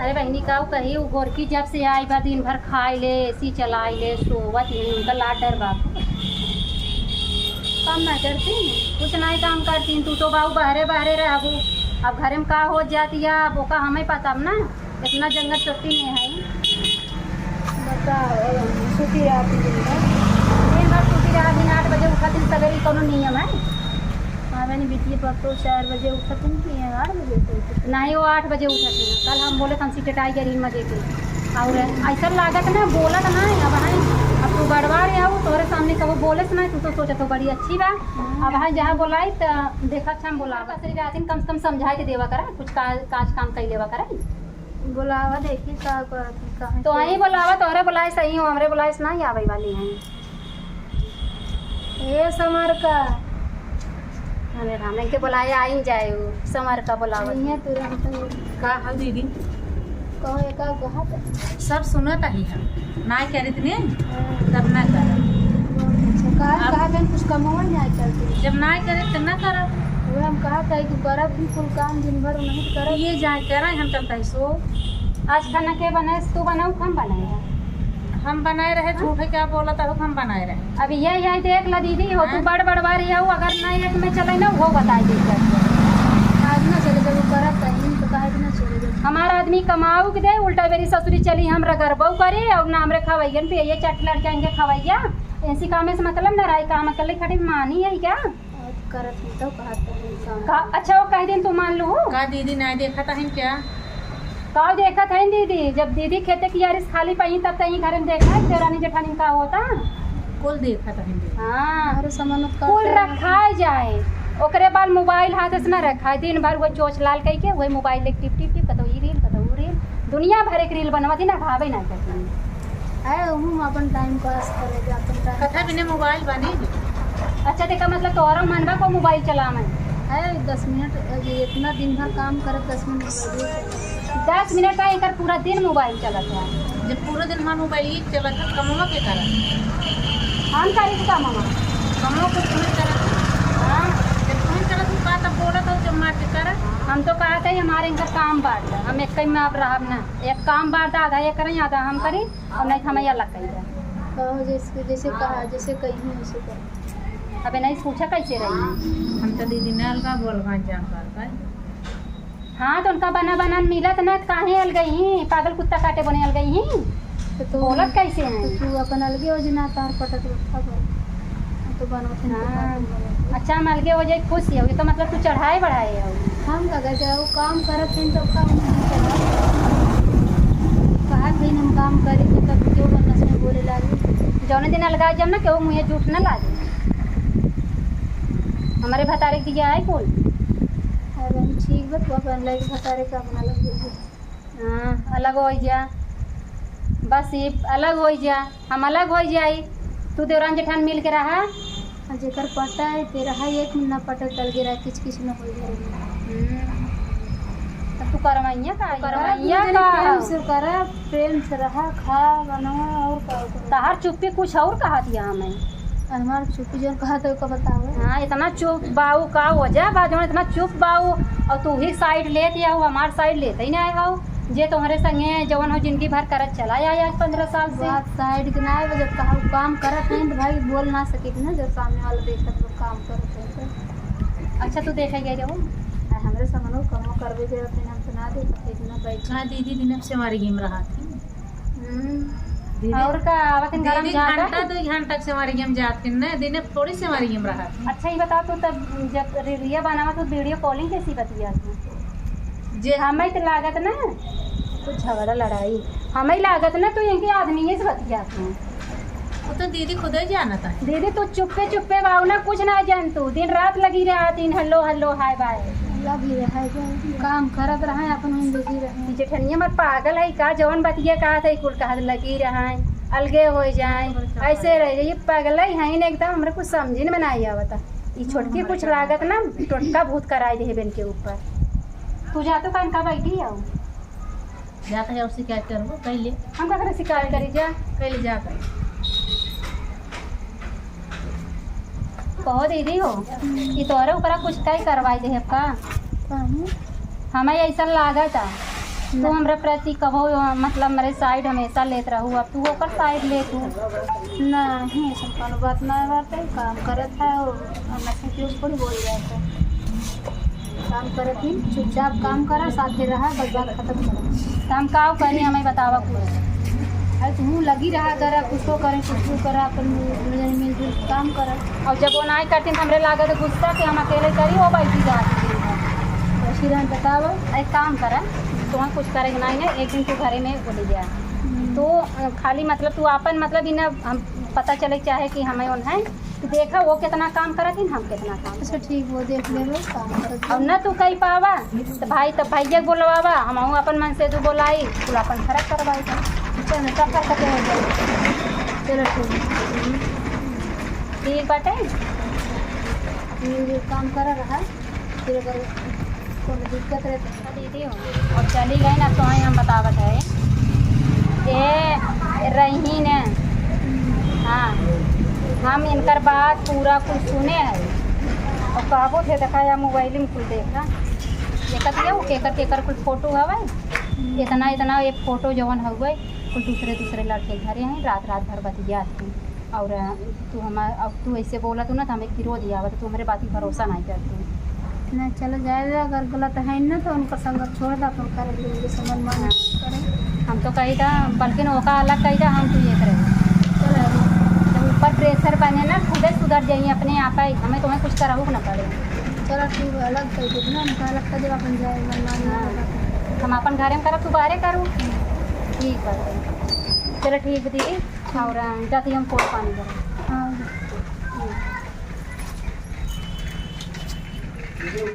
अरे बहनी का कही वो गोरकी जब से आई बा दिन भर खाए ले एसी चलाई ले सोवत ही उनका लाड डर बा। काम ना करती कुछ नहीं काम करती तू तो बाबू बहरे बहरे रहबू। अब घर में का हो जाती है अब ओका हमें पता ना इतना जंगल चोटी नहीं है। बताओ छुट्टी आती दिन भर छुट्टी रहा दिन 8 बजे उठा दिन सवेरे कोनो नियम है। हाँ मैंने बिटिया पत्तो 4 बजे उठा तुम की 8 बजे से नहीं वो 8 बजे उठती है। कल हम बोले हम सीटेटाई गरीन में देखे और ऐसा लागत ना बोलत ना अब है। अब तू गड़बड़ा रहे हो तोरे सामने कब बोले ना तू तो सोचा तो बड़ी अच्छी बा। अब है जहाँ बोलाई तो देखा अच्छा हम बोला रातिन कम से कम समझाई के देवा करा कुछ काज काम कर लेवा करा बुलावा देखी का तो वहीं बोलावा तोहरे बुलाए सही हो हमरे बुलाए से नहीं आवे वाली हैं। ये समर का अरे राम के बुलाए आई जाए समर का बुलावा नहीं तुरंत का हाल दीदी कहो का कहा सब सुनत ही हम ना करे इतने तब ना कर अच्छा कहा बहन कुछ कमावा नहीं करती जब ना करे तब ना कर वो हम कहा था कि करब भी कुल काम दिन भर नहीं करब ये जाए करे हम चलता है सो आज खाना के बनाए तू बनाऊ हम बनाए हम बनाए रहे झूठे क्या बोला था हम बनाए रहे। अभी यही देख ला दीदी हो तू बड़ बड़वा रही हो अगर नहीं एक में चले ना वो बताई दी आज ना चले जब करब कहीं तो कहे भी ना चले जाए हमारा आदमी कमाऊ के दे उल्टा मेरी ससुरी चली हम रगरबऊ करे और ना हमरे खवैयन पे ये चट लड़के आएंगे खवैया ऐसी काम से मतलब ना राय काम कर ले खड़ी मानी है क्या करत नहीं तो कहा अच्छा वो कह दिन तू मान लू का दीदी ना देखा था हम क्या का देखा था दीदी जब दीदी खेते की यारिस खाली पाई तब तही घर में देखा है देवरानी जेठानी का होता कुल देखा था हम हाँ हमारे सामान कुल रखाए जाए ओकरे बाद मोबाइल हाथ से ना रखा है दिन भर वो चोच लाल कह के वही मोबाइल ले टिप टिप टिप कतो ई रील कतो उ रील दुनिया भर एक रील बनवा दी ना भावे ना करती है हम अपन टाइम पास करे जा अपन टाइम कथा बिना मोबाइल बने अच्छा देखा मतलब तोरा मनवा को मोबाइल चलावे है 10 मिनट ये इतना दिन भर काम करे 10 मिनट 10 मिनट का एक पूरा दिन मोबाइल चलता है। जब पूरा दिन हमारा मोबाइल ही चला था कमवा के कारण हम करी का मामा कमवा कुछ नहीं करा हाँ जब तुम्हें चला तुम कहा तब बोला था जब मार के करा हम तो कहा था हमारे इनका काम बांट ला हम एक में आप रहा ना एक काम बांट आधा ये करें आधा हम करी और नहीं हमें अलग कही कहो जैसे कहा जैसे कही वैसे करो अबे नहीं पूछा कैसे रही हम तो दीदी ने अलगा बोल जान पाता हाँ तो उनका बना बना मिलत ना काहे अल गई ही पागल कुत्ता काटे बने अल गई ही तो बोलत कैसे हैं तू अपन अलगे हो जना तार पटक उठा तो बनोते हाँ अच्छा हम अलगे हो जाए खुश हो ये तो मतलब तू चढ़ाए बढ़ाए हो हम लगा जाओ काम करत हैं तो काम कहा भाई हम काम करे तो तब क्यों बनस में बोले लागे जौने दिन अलगा जब ना क्यों मुझे झूठ न लागे हमारे भतारे की है कुल ठीक बा तू अपन लगे भतारे का अपना लग हाँ अलग हो जा बस ये अलग हो जा हम अलग हो जाई तू देवरान जेठान मिल के रहा जेकर पटा है तेरा है एक महीना पटक चल गिरा किच किच न हो जाए तू करवाइया का प्रेम से करा प्रेम से रहा खा बना और का तहार चुप्पी कुछ और कहा दिया हमें हमार चुप्पी जो कहा तो बताओ हाँ इतना चुप बाऊ का हो जा बाजू इतना चुप बाऊ और तू ही साइड लेती हो हमार साइड लेते ही नहीं हो जे तुम्हारे संगे जवन हो जिंदगी भर करत चला आया आज 15 साल से साइड के ना जब कहा काम करत हैं तो भाई बोल ना सके ना जब सामने वाला देखत तो काम करते हैं अच्छा तू देखे गए रहो हमारे सामने कम करवे जरूरत नहीं हम सुना दे इतना बैठा दीदी दिन से हमारी गेम रहा थी और का आवतन गरम घंटा 2 घंटा से हमारी गेम जाती ना दिन थोड़ी से हमारी गेम रहा थी। अच्छा ये बताओ तो तब जब रीलिया बनावा तो वीडियो कॉलिंग कैसी बतिया जे हमें तो लागत ना कुछ झगड़ा लड़ाई हमें लागत ना तो इनके आदमी से बतिया वो तो दीदी खुद ही जाना था दीदी तू चुप्पे बाबू ना कुछ ना जान तू दिन रात लगी रहा दिन हल्लो हल्लो हाय बाय लगी रहा काम करत रहा है अपन हम लगी रहे जेठनिया मत पागल है का जवन बतिया कहा था कुल कहा लगी रहा है अलगे हो जाए ऐसे रह जाइए पागल है एकदम हमरा कुछ समझ में नहीं आवता ये छोटकी कुछ लागत ना टोटका भूत कराई दे बेन के ऊपर तू जा तो कहीं का बैठी आओ जाता है और शिकायत करो पहले हम का शिकायत करी जा पहले जाता कहो दीदी हो कि तोरे ऊपर कुछ कई करवाई दे का हमें ऐसा लागत तू हमरा प्रति कहो मतलब मेरे साइड हमेशा लेत रहू, अब तू ओकर साइड ले तू। नहीं ऐसा कोनो बात ना बाटे, काम करत है और हमसे क्यों थोड़ी बोल जाता है। काम करत ही चुपचाप काम करा, साथे रहा, बस बात खत्म करा। तो हम का करी, हमें बतावा कुछ। अरे तू लगी रहा करा, कुछ करे कुछ करा, अपन मिलजुल काम करा। और जब वो नहीं करती तो हमरे लागत गुस्सा कि हम अकेले करी वो बैठी जाती वैसी रहा बतावा। एक काम करा, तुम्हें कुछ करेगा नहीं ना, एक दिन तू घरे में बोली जा तो खाली मतलब तू अपन मतलब इन्हें हम पता चले चाहे कि हमें उन है तो देखा वो कितना काम करती हम कितना काम। अच्छा ठीक, वो देख ले लो काम करत। अब न तू कही पावा तो भाई तब भैया बोलवावा, हम अपन मन से तू बोलाई तू अपन खड़ा करवाई। चलो सब कर सकते हो जाए। चलो ठीक बाटे, मिलजुल काम करा रहा, फिर अगर कोई दिक्कत रहे तो दीदी हो और चली गई ना तो हम बतावत है ये रही ने। हाँ हम इनकर बात पूरा कुछ सुने हैं और काबू थे देखा या मोबाइल में कुछ देखा देखत ये केकर केकर कुछ फोटो हवे इतना इतना एक फोटो जवन हुए कुछ दूसरे दूसरे लड़के घरे हैं रात रात भर बतिया थी। और तू अब तू ऐसे बोला तू ना तो हमें विरोध आवत, तू हमारे बात की भरोसा नहीं करती। नहीं चलो जाएगा, अगर गलत है ना तो उनका संगत छोड़ दो, अपन कर लेंगे समझ मान करें। हम तो कही था बल्कि ओका अलग कही था, हम तू ये करें चलो जब ऊपर प्रेशर बने ना खुद ही सुधर जाइए अपने आप ही, हमें तुम्हें कुछ कराऊ ना पड़े। चलो ठीक है, अलग कर दो ना, उनका अलग कर दे, अपन जाए मन हम अपन घरे में करब तू बाहरे करूँ। ठीक है चलो ठीक है दीदी, और जाती हम पोट पानी करें। हाँ।